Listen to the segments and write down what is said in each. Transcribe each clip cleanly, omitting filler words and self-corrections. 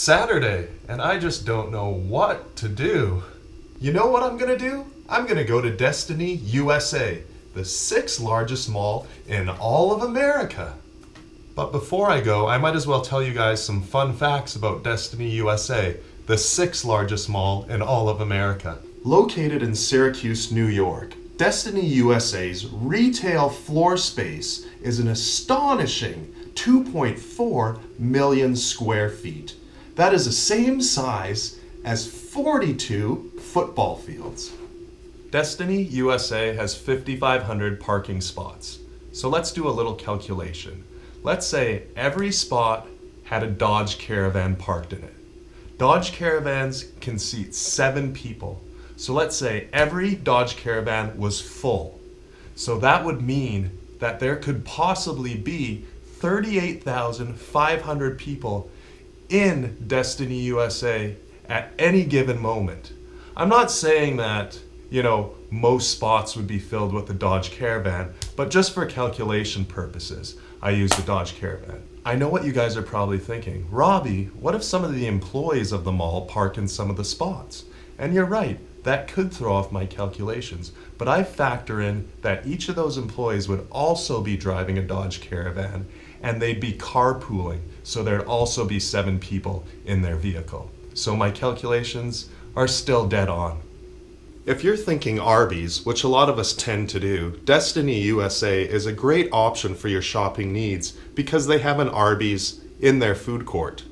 Saturday, and I just don't know what to do. You know what I'm gonna do? I'm gonna go to Destiny, USA, the 6th largest mall in all of America. But before I go, I might as well tell you guys some fun facts about Destiny, USA, the 6th largest mall in all of America. Located in Syracuse, New York, Destiny USA's retail floor space is an astonishing 2.4 million square feet. That is the same size as 42 football fields. Destiny USA has 5,500 parking spots. So let's do a little calculation. Let's say every spot had a Dodge Caravan parked in it. Dodge Caravans can seat 7 people. So let's say every Dodge Caravan was full. So that would mean that there could possibly be 38,500 people in Destiny USA at any given moment. I'm not saying that, most spots would be filled with the Dodge Caravan, but just for calculation purposes, I use the Dodge Caravan. I know what you guys are probably thinking. Robbie, what if some of the employees of the mall park in some of the spots? And you're right, that could throw off my calculations, but I factor in that each of those employees would also be driving a Dodge Caravan, and they'd be carpooling, so there'd also be 7 people in their vehicle. So my calculations are still dead on. If you're thinking Arby's, which a lot of us tend to do, Destiny USA is a great option for your shopping needs because they have an Arby's in their food court.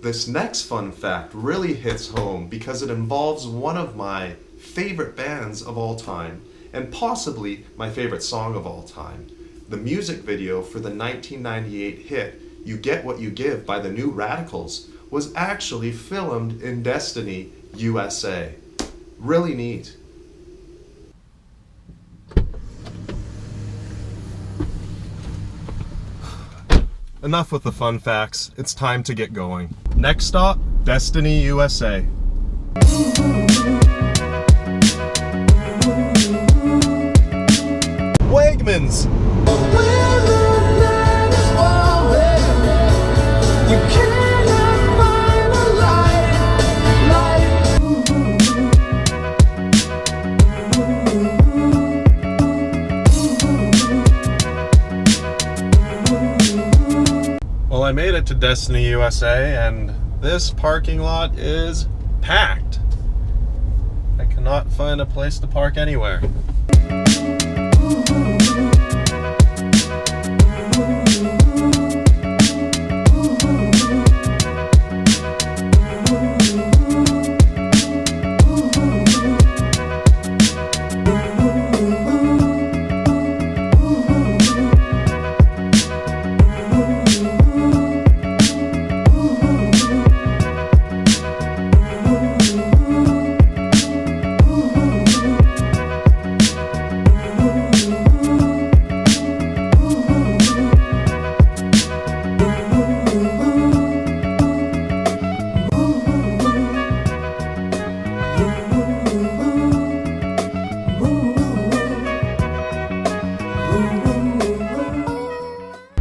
This next fun fact really hits home because it involves one of my favorite bands of all time and possibly my favorite song of all time. The music video for the 1998 hit You Get What You Give by the New Radicals was actually filmed in Destiny, USA. Really neat. Enough with the fun facts. It's time to get going. Next stop, Destiny, USA. Wegmans! Well, I made it to Destiny, USA, and this parking lot is packed. I cannot find a place to park anywhere.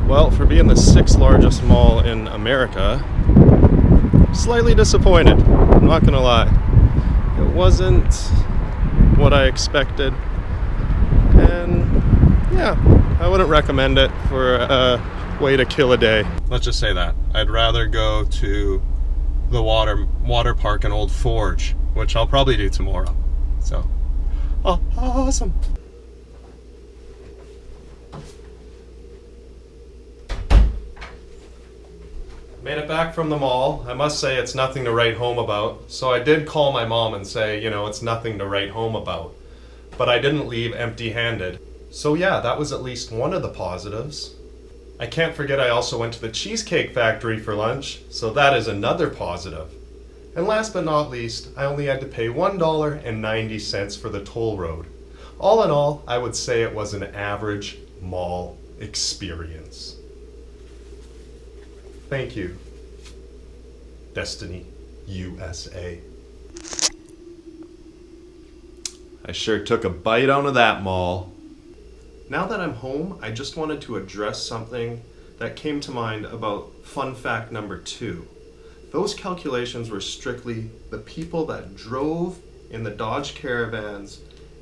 Well, for being the 6th largest mall in America, slightly disappointed, I'm not gonna lie. It wasn't what I expected, and yeah, I wouldn't recommend it for a way to kill a day. Let's just say that. I'd rather go to the water park in Old Forge, which I'll probably do tomorrow. So, awesome. Made it back from the mall. I must say it's nothing to write home about. So I did call my mom and say, it's nothing to write home about. But I didn't leave empty-handed. So yeah, that was at least one of the positives. I can't forget I also went to the Cheesecake Factory for lunch, so that is another positive. And last but not least, I only had to pay $1.90 for the toll road. All in all, I would say it was an average mall experience. Thank you, Destiny, USA. I sure took a bite out of that mall. Now that I'm home, I just wanted to address something that came to mind about fun fact number 2. Those calculations were strictly the people that drove in the Dodge Caravans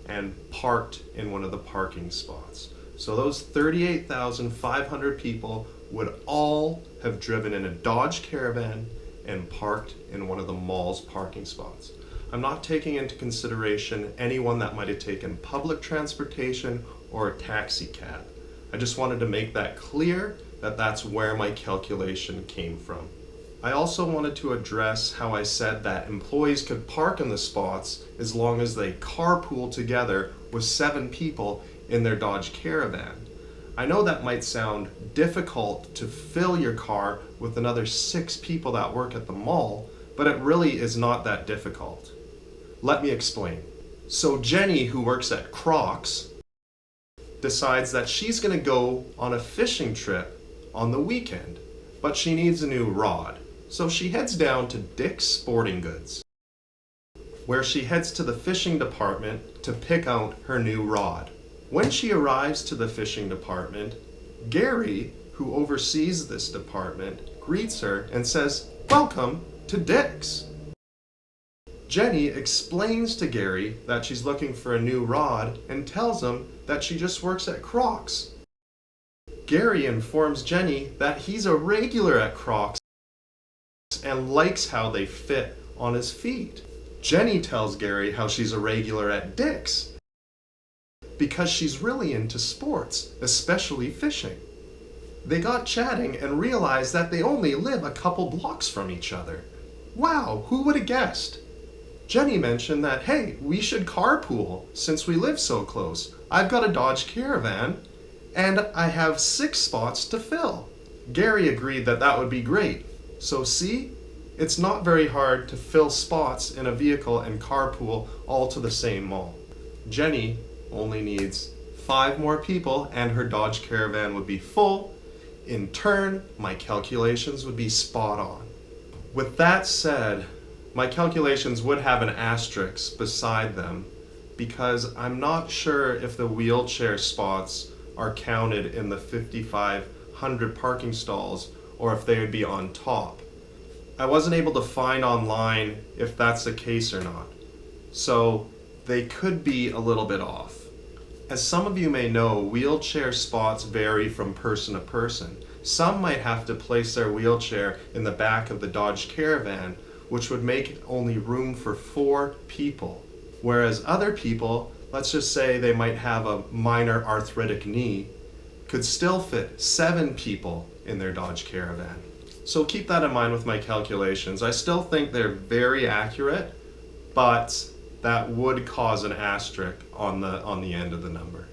and parked in one of the parking spots. So those 38,500 people would all have driven in a Dodge Caravan and parked in one of the mall's parking spots. I'm not taking into consideration anyone that might have taken public transportation or a taxi cab. I just wanted to make that clear that that's where my calculation came from. I also wanted to address how I said that employees could park in the spots as long as they carpool together with 7 people in their Dodge Caravan. I know that might sound difficult to fill your car with another 6 people that work at the mall, but it really is not that difficult. Let me explain. So Jenny, who works at Crocs, decides that she's going to go on a fishing trip on the weekend, but she needs a new rod. So she heads down to Dick's Sporting Goods, where she heads to the fishing department to pick out her new rod. When she arrives to the fishing department, Gary, who oversees this department, greets her and says, "Welcome to Dick's." Jenny explains to Gary that she's looking for a new rod and tells him that she just works at Crocs. Gary informs Jenny that he's a regular at Crocs and likes how they fit on his feet. Jenny tells Gary how she's a regular at Dick's because she's really into sports, especially fishing. They got chatting and realized that they only live a couple blocks from each other. Wow, who would have guessed? Jenny mentioned that, hey, we should carpool since we live so close. I've got a Dodge Caravan and I have 6 spots to fill. Gary agreed that that would be great. So see, it's not very hard to fill spots in a vehicle and carpool all to the same mall. Jenny only needs 5 more people and her Dodge Caravan would be full. In turn, my calculations would be spot on. With that said, my calculations would have an asterisk beside them because I'm not sure if the wheelchair spots are counted in the 5,500 parking stalls or if they would be on top. I wasn't able to find online if that's the case or not, so they could be a little bit off. As some of you may know, wheelchair spots vary from person to person. Some might have to place their wheelchair in the back of the Dodge Caravan, which would make only room for 4 people. Whereas other people, let's just say they might have a minor arthritic knee, could still fit 7 people in their Dodge Caravan. So keep that in mind with my calculations. I still think they're very accurate, but that would cause an asterisk on the end of the number.